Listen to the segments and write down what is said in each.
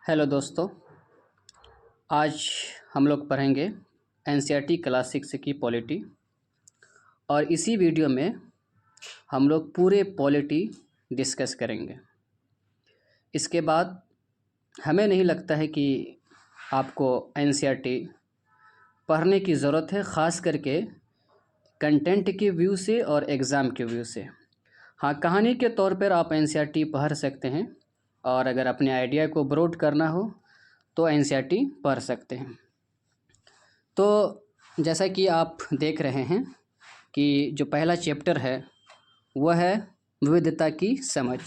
Hello दोस्तों, आज हम लोग पढ़ेंगे एनसीईआरटी क्लास 6 की पॉलिटी। और इसी वीडियो में हम लोग पूरे पॉलिटी डिस्कस करेंगे। इसके बाद हमें नहीं लगता है कि आपको एनसीईआरटी पढ़ने की ज़रूरत है, ख़ास करके कंटेंट के व्यू से और एग्ज़ाम के व्यू से। हाँ, कहानी के तौर पर आप एनसीईआरटी पढ़ सकते हैं, और अगर अपने आइडिया को ब्रॉड करना हो तो एनसीईआरटी पढ़ सकते हैं। तो जैसा कि आप देख रहे हैं कि जो पहला चैप्टर है वह है विविधता की समझ।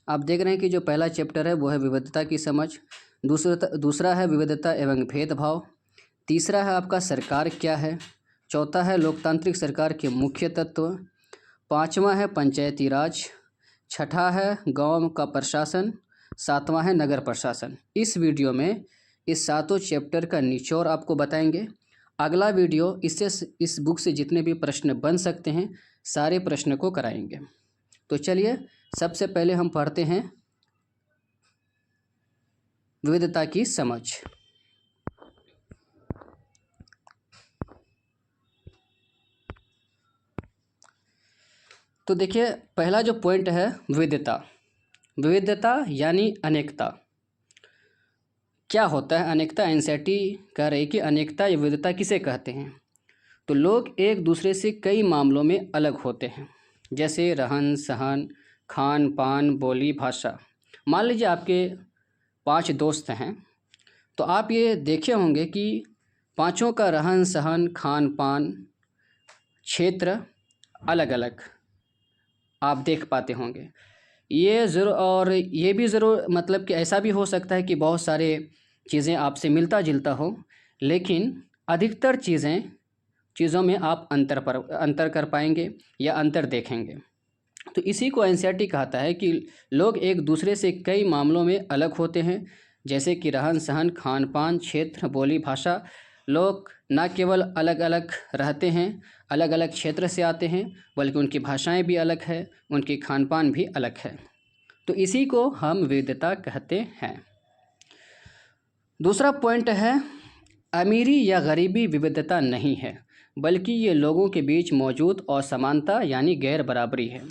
आप देख रहे हैं कि जो पहला चैप्टर है वो है विविधता की समझ। दूसरा है विविधता एवं भेदभाव। तीसरा है आपका सरकार क्या है। चौथा है लोकतांत्रिक सरकार के मुख्य तत्व। पांचवा है पंचायती राज। छठा है गांव का प्रशासन। सातवां है नगर प्रशासन। इस वीडियो में इस सातों चैप्टर का निचोड़ आपको बताएंगे। अगला वीडियो इस बुक से जितने भी प्रश्न बन सकते हैं सारे प्रश्न को कराएंगे। तो चलिए सबसे पहले हम पढ़ते हैं विविधता की समझ। तो देखिए, पहला जो पॉइंट है विविधता। विविधता यानी अनेकता। क्या होता है अनेकता? एनसीईआरटी कह रही कि अनेकता या विविधता किसे कहते हैं। तो लोग एक दूसरे से कई मामलों में अलग होते हैं, जैसे रहन सहन, खान पान, बोली, भाषा। मान लीजिए आपके 5 दोस्त हैं, तो आप ये देखे होंगे कि पांचों का रहन सहन, खान पान, क्षेत्र अलग अलग आप देख पाते होंगे। ये ज़रूर, और ये भी ज़रूर मतलब कि ऐसा भी हो सकता है कि बहुत सारे चीज़ें आपसे मिलता जुलता हो, लेकिन अधिकतर चीज़ों में आप अंतर कर पाएंगे या अंतर देखेंगे। तो इसी को एनसीईआरटी कहता है कि लोग एक दूसरे से कई मामलों में अलग होते हैं, जैसे कि रहन सहन, खान पान, क्षेत्र, बोली, भाषा। लोग न केवल अलग अलग रहते हैं, अलग अलग क्षेत्र से आते हैं, बल्कि उनकी भाषाएं भी अलग है, उनकी खान पान भी अलग है। तो इसी को हम विविधता कहते हैं। दूसरा पॉइंट है अमीरी या गरीबी विविधता नहीं है, बल्कि ये लोगों के बीच मौजूद असमानता यानी गैर बराबरी है।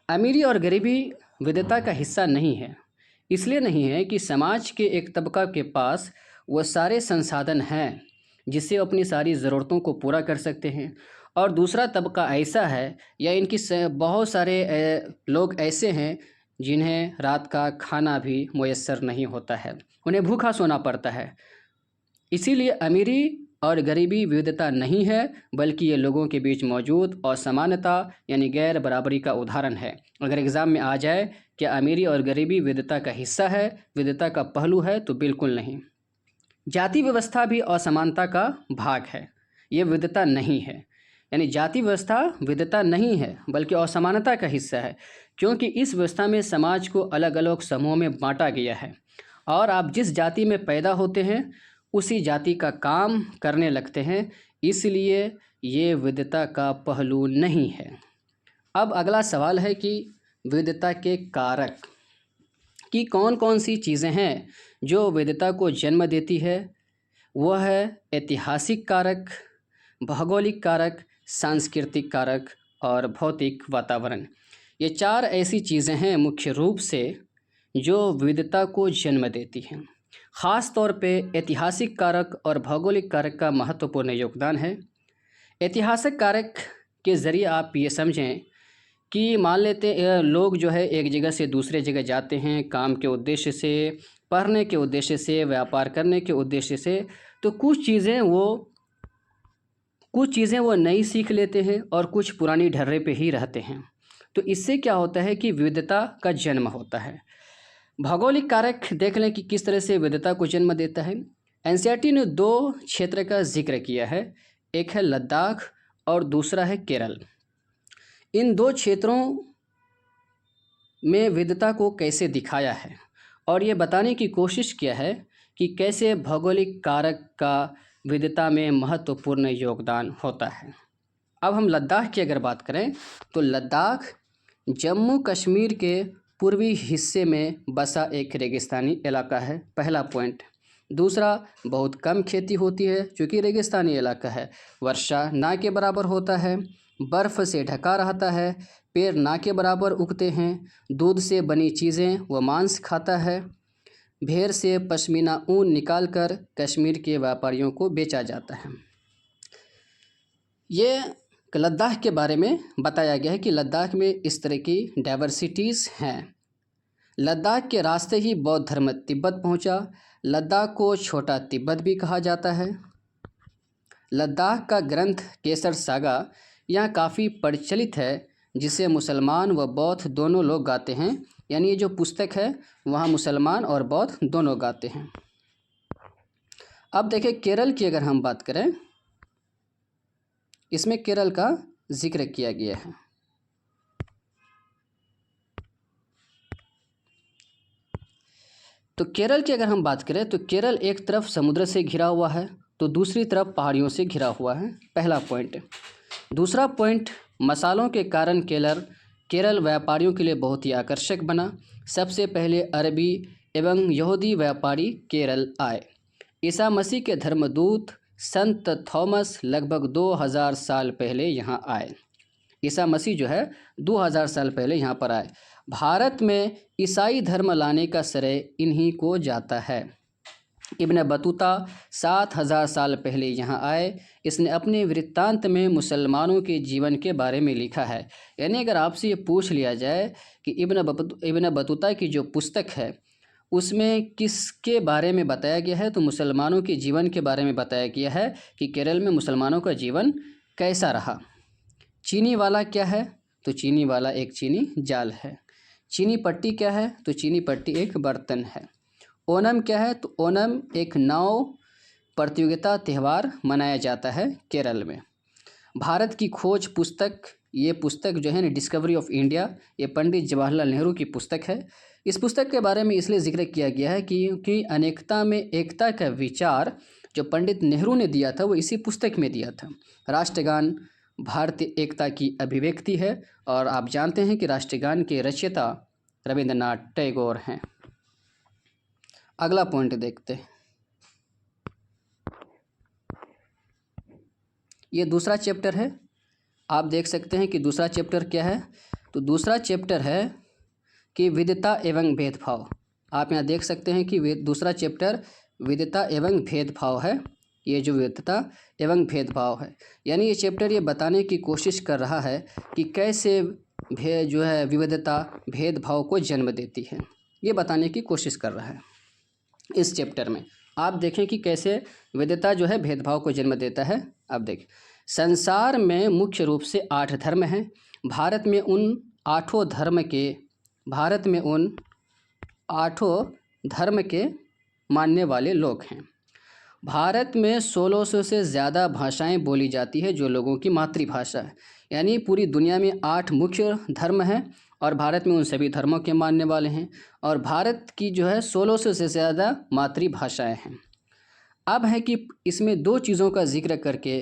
अमीरी और गरीबी विविधता का हिस्सा नहीं है। इसलिए नहीं है कि समाज के एक तबका के पास वो सारे संसाधन हैं जिससे वो अपनी सारी ज़रूरतों को पूरा कर सकते हैं, और दूसरा तबका ऐसा है या इनकी बहुत सारे लोग ऐसे हैं जिन्हें रात का खाना भी मुयस्सर नहीं होता है, उन्हें भूखा सोना पड़ता है। इसीलिए अमीरी और गरीबी विविधता नहीं है, बल्कि ये लोगों के बीच मौजूद असमानता यानी गैर बराबरी का उदाहरण है। अगर एग्ज़ाम में आ जाए कि अमीरी और गरीबी विविधता का हिस्सा है, विविधता का पहलू है, तो बिल्कुल नहीं। जाति व्यवस्था भी असमानता का भाग है, ये विविधता नहीं है। यानी जाति व्यवस्था विविधता नहीं है बल्कि असमानता का हिस्सा है, क्योंकि इस व्यवस्था में समाज को अलग अलग समूहों में बांटा गया है, और आप जिस जाति में पैदा होते हैं उसी जाति का काम करने लगते हैं। इसलिए ये विविधता का पहलू नहीं है। अब अगला सवाल है कि विविधता के कारक कि कौन कौन सी चीज़ें हैं जो विविधता को जन्म देती है। वह है ऐतिहासिक कारक, भौगोलिक कारक, सांस्कृतिक कारक और भौतिक वातावरण। ये 4 ऐसी चीज़ें हैं मुख्य रूप से जो विविधता को जन्म देती हैं। ख़ास तौर पे ऐतिहासिक कारक और भौगोलिक कारक का महत्वपूर्ण योगदान है। ऐतिहासिक कारक के ज़रिए आप ये समझें कि मान लेते लोग जो है एक जगह से दूसरे जगह जाते हैं काम के उद्देश्य से, पढ़ने के उद्देश्य से, व्यापार करने के उद्देश्य से। तो कुछ चीज़ें वो नई सीख लेते हैं और कुछ पुरानी ढर्रे पे ही रहते हैं। तो इससे क्या होता है कि विविधता का जन्म होता है। भौगोलिक कारक देख लें कि किस तरह से विविधता को जन्म देता है। एनसीईआरटी ने 2 क्षेत्र का जिक्र किया है, एक है लद्दाख और दूसरा है केरल। इन 2 क्षेत्रों में विविधता को कैसे दिखाया है और ये बताने की कोशिश किया है कि कैसे भौगोलिक कारक का विविधता में महत्वपूर्ण योगदान होता है। अब हम लद्दाख की अगर बात करें तो लद्दाख जम्मू कश्मीर के पूर्वी हिस्से में बसा एक रेगिस्तानी इलाका है, पहला पॉइंट। दूसरा, बहुत कम खेती होती है क्योंकि रेगिस्तानी इलाका है। वर्षा ना के बराबर होता है, बर्फ़ से ढका रहता है, पेड़ ना के बराबर उगते हैं, दूध से बनी चीज़ें व मांस खाता है, भेड़ से पश्मीना ऊन निकालकर कश्मीर के व्यापारियों को बेचा जाता है। ये लद्दाख के बारे में बताया गया है कि लद्दाख में इस तरह की डाइवर्सिटीज़ हैं। लद्दाख के रास्ते ही बौद्ध धर्म तिब्बत पहुंचा। लद्दाख को छोटा तिब्बत भी कहा जाता है। लद्दाख का ग्रंथ केसर सागा यहाँ काफ़ी प्रचलित है, जिसे मुसलमान व बौद्ध दोनों लोग गाते हैं। यानी ये जो पुस्तक है वहाँ मुसलमान और बौद्ध दोनों गाते हैं। अब देखें केरल की अगर हम बात करें, इसमें केरल का जिक्र किया गया है। तो केरल की अगर हम बात करें तो केरल एक तरफ समुद्र से घिरा हुआ है तो दूसरी तरफ पहाड़ियों से घिरा हुआ है, पहला पॉइंट। दूसरा पॉइंट, मसालों के कारण केरल व्यापारियों के लिए बहुत ही आकर्षक बना। सबसे पहले अरबी एवं यहूदी व्यापारी केरल आए। ईसा मसीह के धर्मदूत संत थॉमस लगभग 2000 साल पहले यहाँ आए। ईसा मसीह जो है 2000 साल पहले यहाँ पर आए। भारत में ईसाई धर्म लाने का श्रेय इन्हीं को जाता है। इब्न बतूता 7000 साल पहले यहाँ आए। इसने अपने वृत्तांत में मुसलमानों के जीवन के बारे में लिखा है। यानी अगर आपसे ये पूछ लिया जाए कि इब्न बतूता की जो पुस्तक है उसमें किसके बारे में बताया गया है, तो मुसलमानों के जीवन के बारे में बताया गया है कि केरल में मुसलमानों का जीवन कैसा रहा। चीनी वाला क्या है, तो चीनी वाला एक चीनी जाल है। चीनी पट्टी क्या है, तो चीनी पट्टी एक बर्तन है। ओणम क्या है, तो ओणम एक नाव प्रतियोगिता त्यौहार मनाया जाता है केरल में। भारत की खोज पुस्तक, ये पुस्तक जो है ना डिस्कवरी ऑफ इंडिया, ये पंडित जवाहरलाल नेहरू की पुस्तक है। इस पुस्तक के बारे में इसलिए जिक्र किया गया है क्योंकि अनेकता में एकता का विचार जो पंडित नेहरू ने दिया था वो इसी पुस्तक में दिया था। राष्ट्रगान भारतीय एकता की अभिव्यक्ति है और आप जानते हैं कि राष्ट्रगान के रचयिता रविंद्रनाथ टैगोर हैं। अगला पॉइंट देखते हैं। ये दूसरा चैप्टर है। आप देख सकते हैं कि दूसरा चैप्टर क्या है, तो दूसरा चैप्टर है कि विविधता एवं भेदभाव। आप यहाँ देख सकते हैं कि दूसरा चैप्टर विविधता एवं भेदभाव है। ये जो विविधता एवं भेदभाव है, यानी ये चैप्टर ये बताने की कोशिश कर रहा है कि कैसे जो है विविधता भेदभाव को जन्म देती है, ये बताने की कोशिश कर रहा है इस चैप्टर में। आप देखें कि कैसे विविधता जो है भेदभाव को जन्म देता है। अब देखें, संसार में मुख्य रूप से 8 धर्म हैं। भारत में उन आठों धर्म के मानने वाले लोग हैं। भारत में 1600 से ज़्यादा भाषाएं बोली जाती है जो लोगों की मातृभाषा है। यानी पूरी दुनिया में 8 मुख्य धर्म हैं और भारत में उन सभी धर्मों के मानने वाले हैं। और भारत की जो है 1600 से ज़्यादा मातृभाषाएं हैं। अब है कि इसमें 2 चीज़ों का जिक्र करके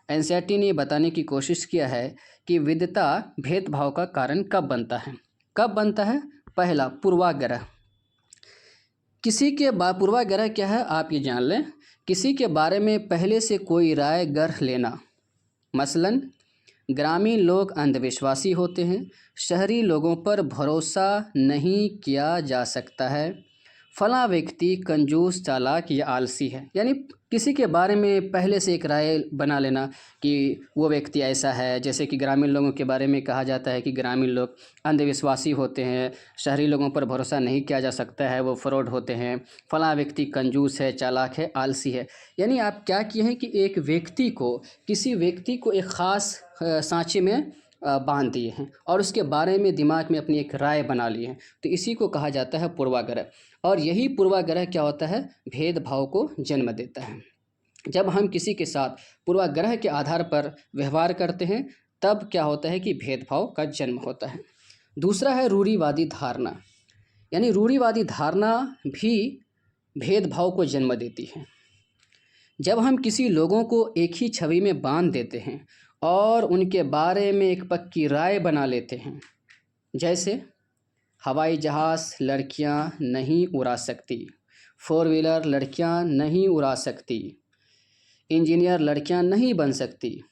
एनसीईआरटी ने बताने की कोशिश किया है कि विविधता भेदभाव का कारण कब बनता है। पहला, पूर्वाग्रह। पूर्वाग्रह क्या है आप ये जान लें। किसी के बारे में पहले से कोई राय गढ़ लेना। मसलन ग्रामीण लोग अंधविश्वासी होते हैं, शहरी लोगों पर भरोसा नहीं किया जा सकता है, फलां व्यक्ति कंजूस, चालाक या आलसी है। यानी किसी के बारे में पहले से एक राय बना लेना कि वो व्यक्ति ऐसा है। जैसे कि ग्रामीण लोगों के बारे में कहा जाता है कि ग्रामीण लोग अंधविश्वासी होते हैं, शहरी लोगों पर भरोसा नहीं किया जा सकता है, वो फ्रॉड होते हैं, फलां व्यक्ति कंजूस है, चालाक है, आलसी है। यानी आप क्या किए हैं कि किसी व्यक्ति को एक ख़ास सांचे में बांध दिए हैं और उसके बारे में दिमाग में अपनी एक राय बना ली है। तो इसी को कहा जाता है पूर्वाग्रह। और यही पूर्वाग्रह क्या होता है, भेदभाव को जन्म देता है। जब हम किसी के साथ पूर्वाग्रह के आधार पर व्यवहार करते हैं तब क्या होता है कि भेदभाव का जन्म होता है। दूसरा है रूढ़िवादी धारणा। यानी रूढ़िवादी धारणा भी भेदभाव को जन्म देती है। जब हम किसी लोगों को एक ही छवि में बांध देते हैं और उनके बारे में एक पक्की राय बना लेते हैं, जैसे हवाई जहाज़ लड़कियां नहीं उड़ा सकती, 4 व्हीलर लड़कियां नहीं उड़ा सकती, इंजीनियर लड़कियां नहीं बन सकती,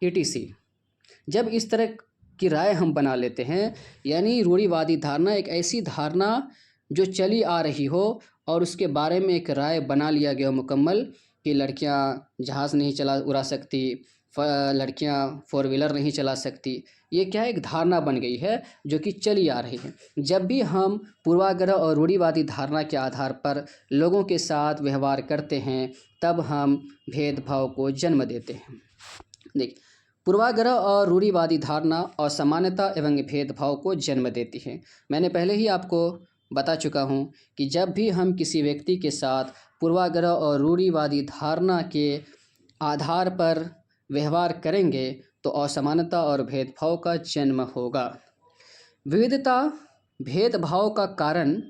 ईटीसी। जब इस तरह की राय हम बना लेते हैं, यानी रूढ़िवादी धारणा एक ऐसी धारणा जो चली आ रही हो और उसके बारे में एक राय बना लिया गया हो मुकम्मल कि लड़कियां जहाज़ नहीं उड़ा सकती, लड़कियां 4 व्हीलर नहीं चला सकती। ये क्या है, एक धारणा बन गई है जो कि चली आ रही है। जब भी हम पूर्वाग्रह और रूढ़िवादी धारणा के आधार पर लोगों के साथ व्यवहार करते हैं, तब हम भेदभाव को जन्म देते हैं। देखिए, पूर्वाग्रह और रूढ़िवादी धारणा असमानता एवं भेदभाव को जन्म देती है। मैंने पहले ही आपको बता चुका हूँ कि जब भी हम किसी व्यक्ति के साथ पूर्वाग्रह और रूढ़िवादी धारणा के आधार पर व्यवहार करेंगे तो असमानता और भेदभाव का जन्म होगा। विविधता भेदभाव का कारण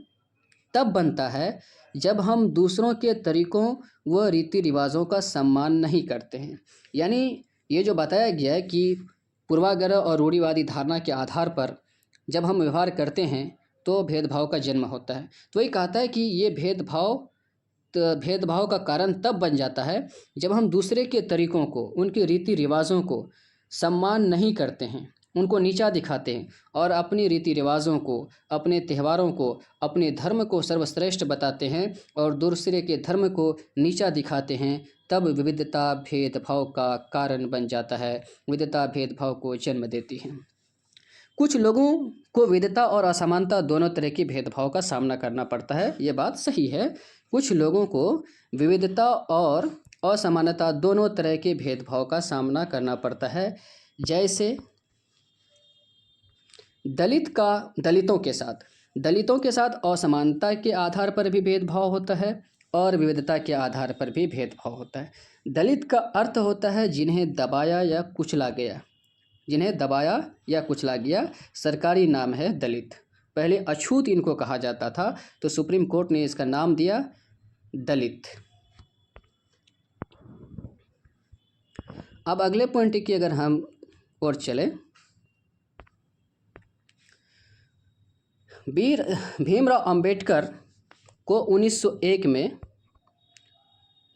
तब बनता है जब हम दूसरों के तरीकों व रीति रिवाजों का सम्मान नहीं करते हैं। यानी ये जो बताया गया है कि पूर्वाग्रह और रूढ़िवादी धारणा के आधार पर जब हम व्यवहार करते हैं तो भेदभाव का जन्म होता है। तो ये कहता है कि ये भेदभाव का कारण तब बन जाता है जब हम दूसरे के तरीकों को, उनके रीति रिवाजों को सम्मान नहीं करते हैं, उनको नीचा दिखाते हैं और अपनी रीति रिवाजों को, अपने त्योहारों को, अपने धर्म को सर्वश्रेष्ठ बताते हैं और दूसरे के धर्म को नीचा दिखाते हैं। तब विविधता भेदभाव का कारण बन जाता है, विविधता भेदभाव को जन्म देती है। कुछ लोगों को विविधता और असमानता दोनों तरह के भेदभाव का सामना करना पड़ता है, ये बात सही है। कुछ लोगों को विविधता और असमानता दोनों तरह के भेदभाव का सामना करना पड़ता है। जैसे दलितों के साथ असमानता के आधार पर भी भेदभाव होता है और विविधता के आधार पर भी भेदभाव होता है। दलित का अर्थ होता है जिन्हें दबाया या कुचला गया, सरकारी नाम है दलित। पहले अछूत इनको कहा जाता था, तो सुप्रीम कोर्ट ने इसका नाम दिया दलित। अब अगले पॉइंट की अगर हम और चलें, भीमराव अंबेडकर को 1901 में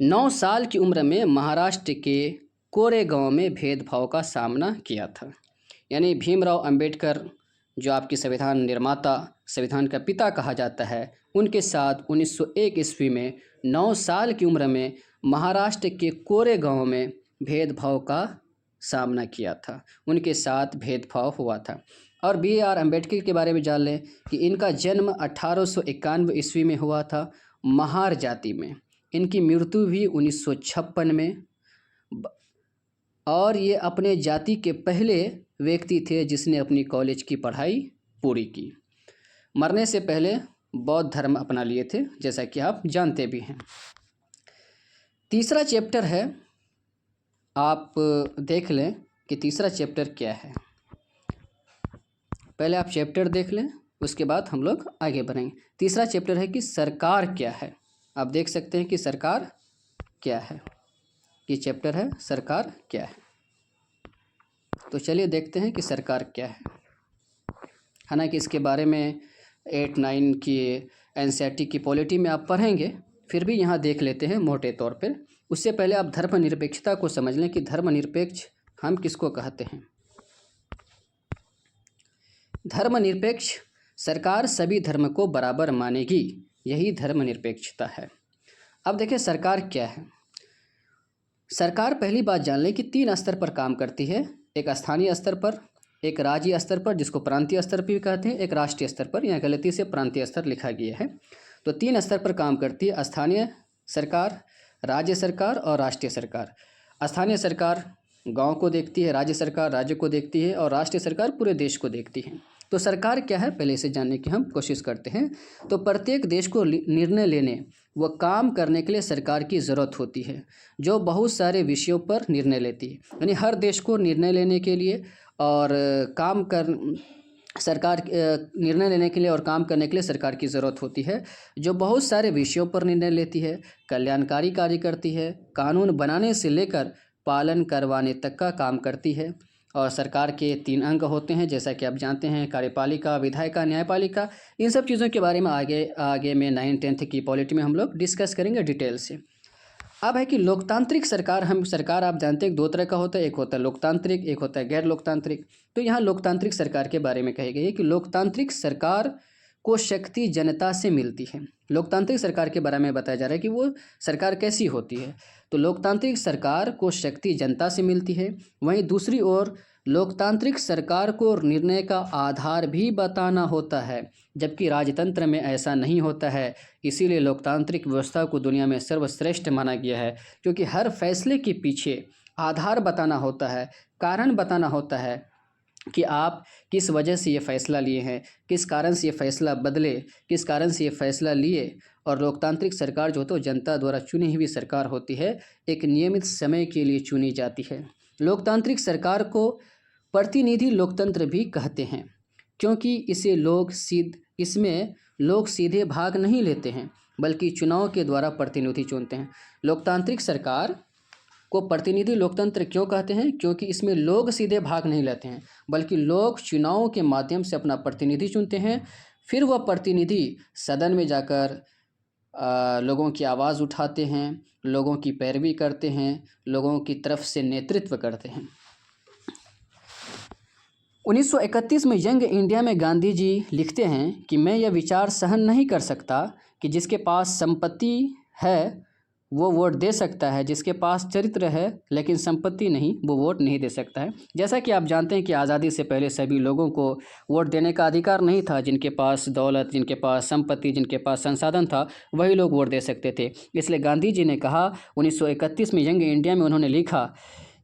9 साल की उम्र में महाराष्ट्र के कोरेगांव में भेदभाव का सामना किया था। यानी भीमराव अंबेडकर जो आपके संविधान निर्माता, संविधान का पिता कहा जाता है, उनके साथ 1901 ईस्वी में 9 साल की उम्र में महाराष्ट्र के कोरेगांव में भेदभाव का सामना किया था, उनके साथ भेदभाव हुआ था। और BR अम्बेडकर के बारे में जान लें कि इनका जन्म 1891 ईस्वी में हुआ था महार जाति में। इनकी मृत्यु भी 1956 में, और ये अपने जाति के पहले व्यक्ति थे जिसने अपनी कॉलेज की पढ़ाई पूरी की। मरने से पहले बौद्ध धर्म अपना लिए थे, जैसा कि आप जानते भी हैं। तीसरा चैप्टर है, आप देख लें कि तीसरा चैप्टर क्या है। पहले आप चैप्टर देख लें, उसके बाद हम लोग आगे बढ़ेंगे। तीसरा चैप्टर है कि सरकार क्या है। आप देख सकते हैं कि सरकार क्या है, ये चैप्टर है सरकार क्या है। तो चलिए देखते हैं कि सरकार क्या है। हालांकि इसके बारे में 8-9 की NCERT की पॉलिटी में आप पढ़ेंगे, फिर भी यहाँ देख लेते हैं मोटे तौर पर। उससे पहले आप धर्मनिरपेक्षता को समझ लें कि धर्मनिरपेक्ष हम किसको कहते हैं। धर्मनिरपेक्ष सरकार सभी धर्म को बराबर मानेगी, यही धर्मनिरपेक्षता है। अब देखिए सरकार क्या है। सरकार पहली बात जान लें कि 3 स्तर पर काम करती है, एक स्थानीय स्तर पर, एक राज्य स्तर पर जिसको प्रांतीय स्तर भी कहते हैं, एक राष्ट्रीय स्तर पर। यहाँ गलती से प्रांतीय स्तर लिखा गया है। तो 3 स्तर पर काम करती है, स्थानीय सरकार, राज्य सरकार और राष्ट्रीय सरकार। स्थानीय सरकार गांव को देखती है, राज्य सरकार राज्य को देखती है और राष्ट्रीय सरकार पूरे देश को देखती है। तो सरकार क्या है पहले इसे जानने की हम कोशिश करते हैं। तो प्रत्येक देश को निर्णय लेने व काम करने के लिए सरकार की ज़रूरत होती है, जो बहुत सारे विषयों पर निर्णय लेती है। यानी हर देश को निर्णय लेने के लिए और निर्णय लेने के लिए और काम करने के लिए सरकार की ज़रूरत होती है, जो बहुत सारे विषयों पर निर्णय लेती है, कल्याणकारी कार्य करती है, कानून बनाने से लेकर पालन करवाने तक का काम करती है। और सरकार के 3 अंग होते हैं, जैसा कि आप जानते हैं, कार्यपालिका, विधायिका, न्यायपालिका। इन सब चीज़ों के बारे में आगे में 9th-10th की पॉलिटी में हम लोग डिस्कस करेंगे डिटेल से। अब है कि लोकतांत्रिक सरकार आप जानते हैं 2 तरह का होता है, एक होता है लोकतांत्रिक, एक होता है गैर लोकतांत्रिक। तो यहाँ लोकतांत्रिक सरकार के बारे में कही गई है कि लोकतांत्रिक सरकार को शक्ति जनता से मिलती है। लोकतांत्रिक सरकार के बारे में बताया जा रहा है कि वो सरकार कैसी होती है। तो लोकतांत्रिक सरकार को शक्ति जनता से मिलती है। वहीं दूसरी ओर लोकतांत्रिक सरकार को निर्णय का आधार भी बताना होता है, जबकि राजतंत्र में ऐसा नहीं होता है। इसीलिए लोकतांत्रिक व्यवस्था को दुनिया में सर्वश्रेष्ठ माना गया है, क्योंकि हर फैसले के पीछे आधार बताना होता है, कारण बताना होता है कि आप किस वजह से ये फ़ैसला लिए हैं, किस कारण से ये फ़ैसला बदले, किस कारण से ये फ़ैसला लिए। और लोकतांत्रिक सरकार जो तो जनता द्वारा चुनी हुई सरकार होती है, एक नियमित समय के लिए चुनी जाती है। लोकतांत्रिक सरकार को प्रतिनिधि लोकतंत्र भी कहते हैं, क्योंकि इसमें लोग सीधे भाग नहीं लेते हैं, बल्कि चुनाव के द्वारा प्रतिनिधि चुनते हैं। लोकतांत्रिक सरकार को प्रतिनिधि लोकतंत्र क्यों कहते हैं? क्योंकि इसमें लोग सीधे भाग नहीं लेते हैं, बल्कि लोग चुनाव के माध्यम से अपना प्रतिनिधि चुनते हैं। फिर वह प्रतिनिधि सदन में जाकर लोगों की आवाज़ उठाते हैं, लोगों की पैरवी करते हैं, लोगों की तरफ से नेतृत्व करते हैं। 1931 में यंग इंडिया में गांधी जी लिखते हैं कि मैं यह विचार सहन नहीं कर सकता कि जिसके पास संपत्ति है वो वोट दे सकता है, जिसके पास चरित्र है लेकिन संपत्ति नहीं, वो वोट नहीं दे सकता है। जैसा कि आप जानते हैं कि आज़ादी से पहले सभी लोगों को वोट देने का अधिकार नहीं था। जिनके पास दौलत, जिनके पास संपत्ति, जिनके पास संसाधन था, वही लोग वोट दे सकते थे। इसलिए गांधी जी ने कहा 1931 में यंग इंडिया में उन्होंने लिखा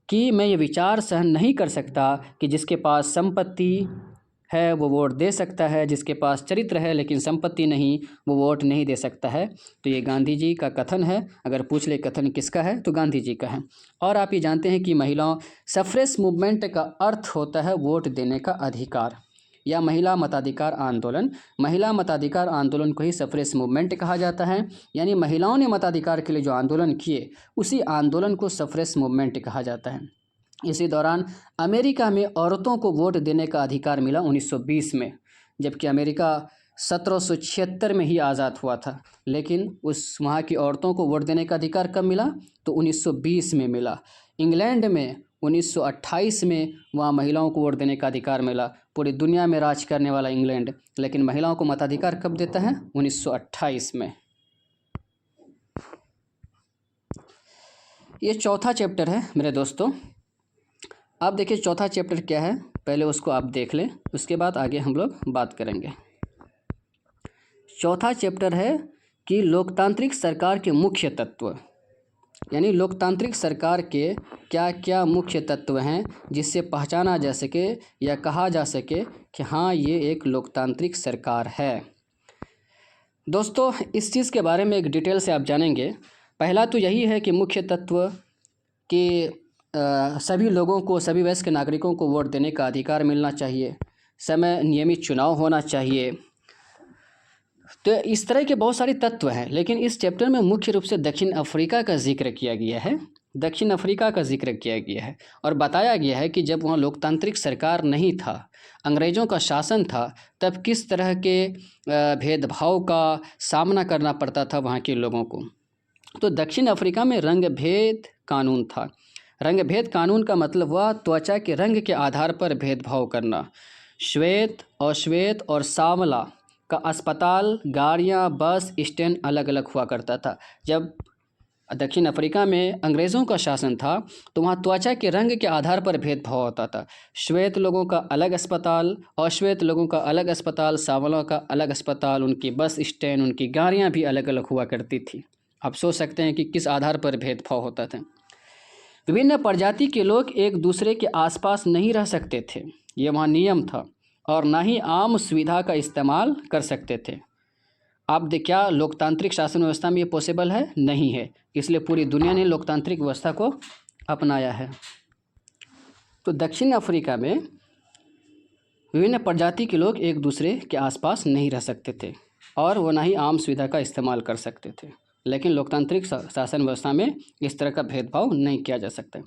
कि मैं ये विचार सहन नहीं कर सकता कि जिसके पास संपत्ति है वो वोट दे सकता है, जिसके पास चरित्र है लेकिन संपत्ति नहीं, वो वोट नहीं दे सकता है। तो ये गांधी जी का कथन है। अगर पूछ ले कथन किसका है तो गांधी जी का है। और आप ये जानते हैं कि महिलाओं सफ्रेज मूवमेंट का अर्थ होता है वोट देने का अधिकार या महिला मताधिकार आंदोलन। महिला मताधिकार आंदोलन को ही सफ्रेज मूवमेंट कहा जाता है, यानी महिलाओं ने मताधिकार के लिए जो आंदोलन किए उसी आंदोलन को सफ्रेज मूवमेंट कहा जाता है। इसी दौरान अमेरिका में औरतों को वोट देने का अधिकार मिला 1920 में, जबकि अमेरिका 1776 में ही आज़ाद हुआ था। लेकिन वहाँ की औरतों को वोट देने का अधिकार कब मिला? तो 1920 में मिला। इंग्लैंड में 1928 में वहाँ महिलाओं को वोट देने का अधिकार मिला। पूरी दुनिया में राज करने वाला इंग्लैंड, लेकिन महिलाओं को मताधिकार कब देता है? 1928 में। ये चौथा चैप्टर है मेरे दोस्तों। आप देखिए चौथा चैप्टर क्या है, पहले उसको आप देख लें, उसके बाद आगे हम लोग बात करेंगे। चौथा चैप्टर है कि लोकतांत्रिक सरकार के मुख्य तत्व, यानी लोकतांत्रिक सरकार के क्या क्या मुख्य तत्व हैं जिससे पहचाना जा सके या कहा जा सके कि हाँ ये एक लोकतांत्रिक सरकार है। दोस्तों इस चीज़ के बारे में एक डिटेल से आप जानेंगे। पहला तो यही है कि मुख्य तत्व कि सभी लोगों को, सभी वयस्क नागरिकों को वोट देने का अधिकार मिलना चाहिए, समय नियमित चुनाव होना चाहिए। तो इस तरह के बहुत सारे तत्व हैं, लेकिन इस चैप्टर में मुख्य रूप से दक्षिण अफ्रीका का जिक्र किया गया है। दक्षिण अफ्रीका का जिक्र किया गया है और बताया गया है कि जब वहाँ लोकतांत्रिक सरकार नहीं था, अंग्रेज़ों का शासन था, तब किस तरह के भेदभाव का सामना करना पड़ता था वहाँ के लोगों को। तो दक्षिण अफ्रीका में रंग भेद कानून था। रंग भेद कानून का मतलब हुआ त्वचा के रंग के आधार पर भेदभाव करना। श्वेत, अश्वेत और सांवला का अस्पताल, गाड़ियाँ, बस स्टैंड अलग अलग हुआ करता था। जब दक्षिण अफ्रीका में अंग्रेज़ों का शासन था तो वहाँ त्वचा के रंग के आधार पर भेदभाव होता था। श्वेत लोगों का अलग अस्पताल, अश्वेत लोगों का अलग अस्पताल, सांवला का अलग अस्पताल, उनकी बस स्टैंड, उनकी गाड़ियाँ भी अलग अलग हुआ करती थी। आप सोच सकते हैं कि किस आधार पर भेदभाव होता था। विभिन्न प्रजाति के लोग एक दूसरे के आसपास नहीं रह सकते थे, ये वहाँ नियम था, और ना ही आम सुविधा का इस्तेमाल कर सकते थे। आप क्या लोकतांत्रिक शासन व्यवस्था में ये पॉसिबल है? नहीं है। इसलिए पूरी दुनिया ने लोकतांत्रिक व्यवस्था को अपनाया है। तो दक्षिण अफ्रीका में विभिन्न प्रजाति के लोग एक दूसरे के आसपास नहीं रह सकते थे और वो ना ही आम सुविधा का इस्तेमाल कर सकते थे। लेकिन लोकतांत्रिक शासन व्यवस्था में इस तरह का भेदभाव नहीं किया जा सकता।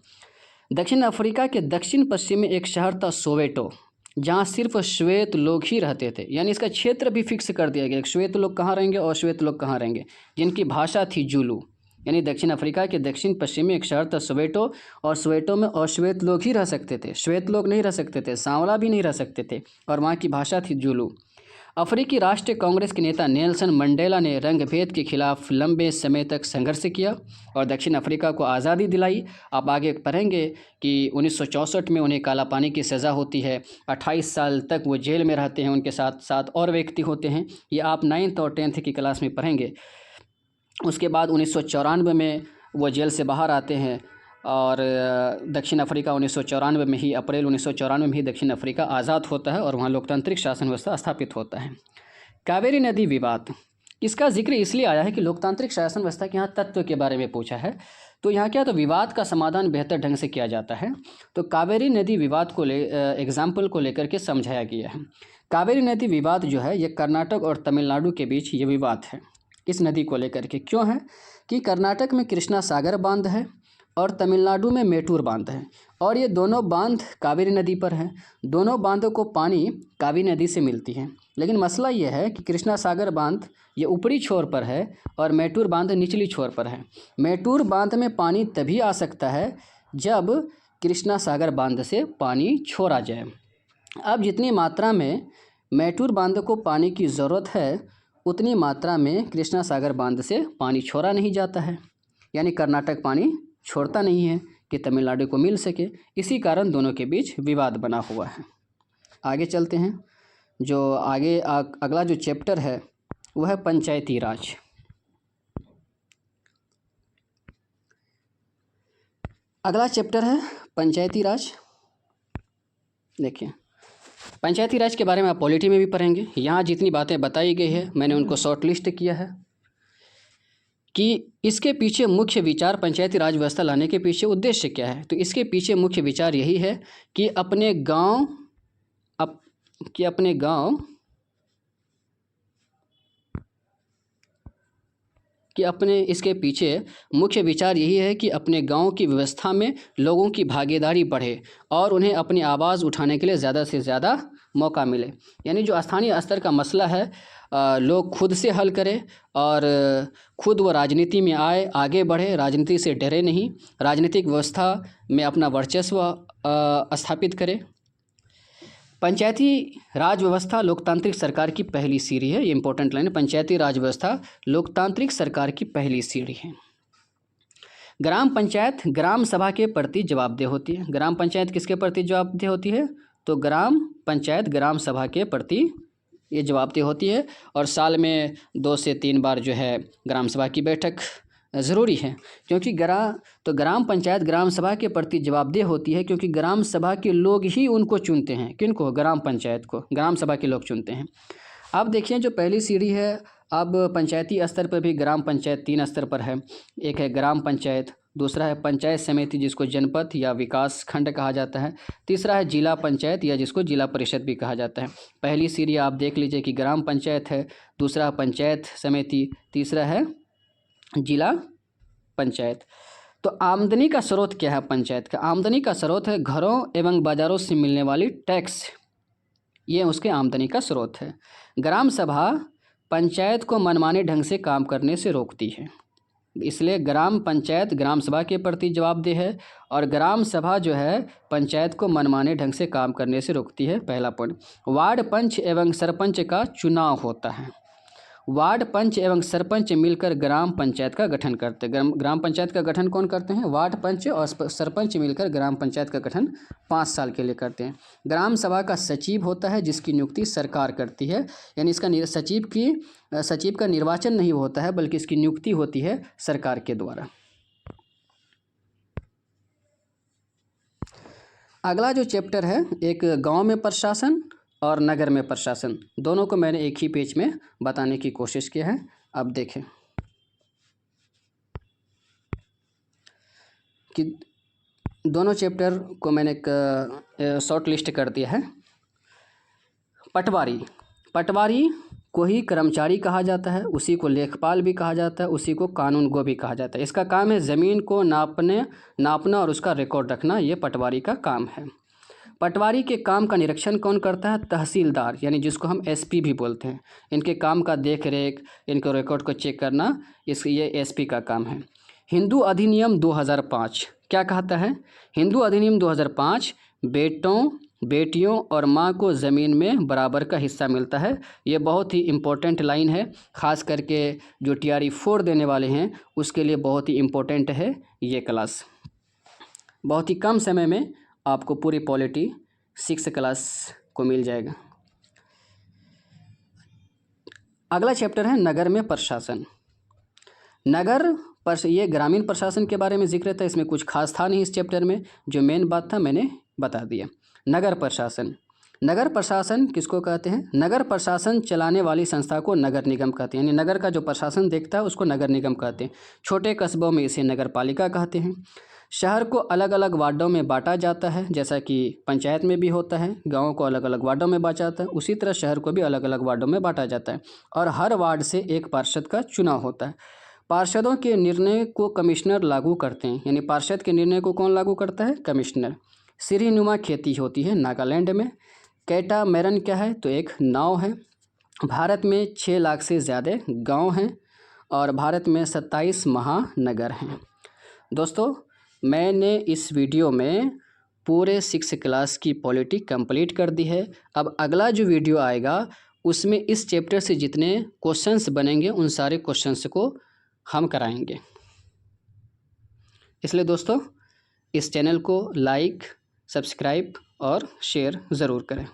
दक्षिण अफ्रीका के दक्षिण पश्चिम में एक शहर था सोवेटो, जहाँ सिर्फ श्वेत लोग ही रहते थे। यानी इसका क्षेत्र भी फिक्स कर दिया गया, श्वेत लोग कहाँ रहेंगे और श्वेत लोग कहाँ रहेंगे, जिनकी भाषा थी जुलू। यानी दक्षिण अफ्रीका के दक्षिण पश्चिम में एक शहर था सोवेटो, और सोवेटो में अश्वेत लोग ही रह सकते थे, श्वेत लोग नहीं रह सकते थे, सांवला भी नहीं रह सकते थे, और वहाँ की भाषा थी जुलू। अफ्रीकी राष्ट्रीय कांग्रेस के नेता नेल्सन मंडेला ने रंगभेद के खिलाफ लंबे समय तक संघर्ष किया और दक्षिण अफ्रीका को आज़ादी दिलाई। आप आगे पढ़ेंगे कि 1964 में उन्हें काला पानी की सज़ा होती है, 28 साल तक वो जेल में रहते हैं, उनके साथ साथ और व्यक्ति होते हैं, ये आप 9th और 10th की क्लास में पढ़ेंगे। उसके बाद 1994 में वो जेल से बाहर आते हैं और दक्षिण अफ्रीका 1994 में ही, अप्रैल 1994 में ही दक्षिण अफ्रीका आज़ाद होता है और वहाँ लोकतांत्रिक शासन व्यवस्था स्थापित होता है। कावेरी नदी विवाद, इसका जिक्र इसलिए आया है कि लोकतांत्रिक शासन व्यवस्था के यहाँ तत्व के बारे में पूछा है, तो यहाँ क्या, तो विवाद का समाधान बेहतर ढंग से किया जाता है। तो कावेरी नदी विवाद को एग्जाम्पल को लेकर के समझाया गया है। कावेरी नदी विवाद जो है ये कर्नाटक और तमिलनाडु के बीच ये विवाद है। इस नदी को लेकर के क्यों है कि कर्नाटक में कृष्णा सागर बांध है और तमिलनाडु में मेटूर बांध है, और ये दोनों बांध कावेरी नदी पर हैं। दोनों बांधों को पानी कावेरी नदी से मिलती है, लेकिन मसला ये है कि कृष्णा सागर बांध ये ऊपरी छोर पर है और मेटूर बांध निचली छोर पर है। मेटूर बांध में पानी तभी आ सकता है जब कृष्णा सागर बांध से पानी छोड़ा जाए। अब जितनी मात्रा में मेटूर बांध को पानी की ज़रूरत है, उतनी मात्रा में कृष्णा सागर बांध से पानी छोड़ा नहीं जाता है, यानी कर्नाटक पानी छोड़ता नहीं है कि तमिलनाडु को मिल सके। इसी कारण दोनों के बीच विवाद बना हुआ है। आगे चलते हैं, जो आगे अगला जो चैप्टर है वह है पंचायती राज। अगला चैप्टर है पंचायती राज। देखिए, पंचायती राज के बारे में आप पॉलिटी में भी पढ़ेंगे। यहाँ जितनी बातें बताई गई है मैंने उनको शॉर्ट लिस्ट किया है कि इसके पीछे मुख्य विचार, पंचायती राज व्यवस्था लाने के पीछे उद्देश्य क्या है। तो इसके पीछे मुख्य विचार यही है कि अपने इसके पीछे मुख्य विचार यही है कि अपने गांव की व्यवस्था में लोगों की भागीदारी बढ़े और उन्हें अपनी आवाज़ उठाने के लिए ज़्यादा से ज़्यादा मौका मिले। यानी जो स्थानीय स्तर का मसला है लोग खुद से हल करें और खुद वो राजनीति में आए, आगे बढ़े, राजनीति से डरे नहीं, राजनीतिक व्यवस्था में अपना वर्चस्व स्थापित करें। पंचायती राज व्यवस्था लोकतांत्रिक सरकार की पहली सीढ़ी है। ये इंपॉर्टेंट लाइन है, पंचायती राज व्यवस्था लोकतांत्रिक सरकार की पहली सीढ़ी है। ग्राम पंचायत ग्राम सभा के प्रति जवाबदेह होती है। ग्राम पंचायत किसके प्रति जवाबदेह होती है? तो ग्राम पंचायत ग्राम सभा के प्रति ये जवाबदेह होती है, और साल में 2 से 3 बार जो है ग्राम सभा की बैठक ज़रूरी है, क्योंकि ग्राम पंचायत ग्राम सभा के प्रति जवाबदेह होती है, क्योंकि ग्राम सभा के लोग ही उनको चुनते हैं। किनको? ग्राम पंचायत को ग्राम सभा के लोग चुनते हैं। अब देखिए, जो पहली सीढ़ी है, अब पंचायती स्तर पर भी ग्राम पंचायत 3 स्तर पर है। एक है ग्राम पंचायत, दूसरा है पंचायत समिति जिसको जनपद या विकास खंड कहा जाता है, तीसरा है जिला पंचायत या जिसको जिला परिषद भी कहा जाता है। पहली सीढ़ी आप देख लीजिए कि ग्राम पंचायत है, दूसरा पंचायत समिति, तीसरा है जिला पंचायत। तो आमदनी का स्रोत क्या है पंचायत का? आमदनी का स्रोत है घरों एवं बाज़ारों से मिलने वाली टैक्स, ये उसके आमदनी का स्रोत है। ग्राम सभा पंचायत को मनमाने ढंग से काम करने से रोकती है, इसलिए ग्राम पंचायत ग्राम सभा के प्रति जवाबदेह है, और ग्राम सभा जो है पंचायत को मनमाने ढंग से काम करने से रोकती है। पहला पॉइंट। वार्ड पंच एवं सरपंच का चुनाव होता है। वार्ड पंच एवं सरपंच मिलकर ग्राम पंचायत का गठन करते हैं। ग्राम पंचायत का गठन कौन करते हैं? वार्ड पंच और सरपंच मिलकर ग्राम पंचायत का गठन 5 साल के लिए करते हैं। ग्राम सभा का सचिव होता है जिसकी नियुक्ति सरकार करती है, यानी इसका सचिव का निर्वाचन नहीं होता है बल्कि इसकी नियुक्ति होती है सरकार के द्वारा। अगला जो चैप्टर है, एक गाँव में प्रशासन और नगर में प्रशासन, दोनों को मैंने एक ही पेज में बताने की कोशिश की है। अब देखें कि दोनों चैप्टर को मैंने एक शॉर्ट लिस्ट कर दिया है। पटवारी को ही कर्मचारी कहा जाता है, उसी को लेखपाल भी कहा जाता है, उसी को कानूनगो भी कहा जाता है। इसका काम है ज़मीन को नापना और उसका रिकॉर्ड रखना, ये पटवारी का काम है। पटवारी के काम का निरीक्षण कौन करता है? तहसीलदार, यानी जिसको हम एसपी भी बोलते हैं। इनके काम का देख रेख, इनके रिकॉर्ड को चेक करना, ये एसपी का काम है। हिंदू अधिनियम 2005 क्या कहता है? हिंदू अधिनियम 2005 बेटों, बेटियों और माँ को ज़मीन में बराबर का हिस्सा मिलता है। ये बहुत ही इम्पोर्टेंट लाइन है, ख़ास करके जो TRE 4 देने वाले हैं उसके लिए बहुत ही इम्पोर्टेंट है ये क्लास। बहुत ही कम समय में आपको पूरी पॉलिटी 6 क्लास को मिल जाएगा। अगला चैप्टर है नगर में प्रशासन। ये ग्रामीण प्रशासन के बारे में जिक्र था, इसमें कुछ खास था नहीं इस चैप्टर में, जो मेन बात था मैंने बता दिया। नगर प्रशासन, नगर प्रशासन किसको कहते हैं? नगर प्रशासन चलाने वाली संस्था को नगर निगम कहते हैं, यानी नगर का जो प्रशासन देखता है उसको नगर निगम कहते हैं। छोटे कस्बों में इसे नगर पालिका कहते हैं। शहर को अलग अलग वार्डों में बांटा जाता है, जैसा कि पंचायत में भी होता है, गाँव को अलग अलग वार्डों में बांटा जाता है, उसी तरह शहर को भी अलग अलग वार्डों में बांटा जाता है। और हर वार्ड से एक पार्षद का चुनाव होता है। पार्षदों के निर्णय को कमिश्नर लागू करते हैं, यानी पार्षद के निर्णय को कौन लागू करता है? कमिश्नर। सीढ़ीनुमा खेती होती है नागालैंड में। कैटामैरन क्या है? तो एक नाव है। भारत में 6 लाख से ज़्यादा गांव हैं और भारत में 27 महानगर हैं। दोस्तों, मैंने इस वीडियो में पूरे 6 क्लास की पॉलिटी कंप्लीट कर दी है। अब अगला जो वीडियो आएगा उसमें इस चैप्टर से जितने क्वेश्चंस बनेंगे उन सारे क्वेश्चंस को हम कराएंगे। इसलिए दोस्तों, इस चैनल को लाइक, सब्सक्राइब और शेयर ज़रूर करें।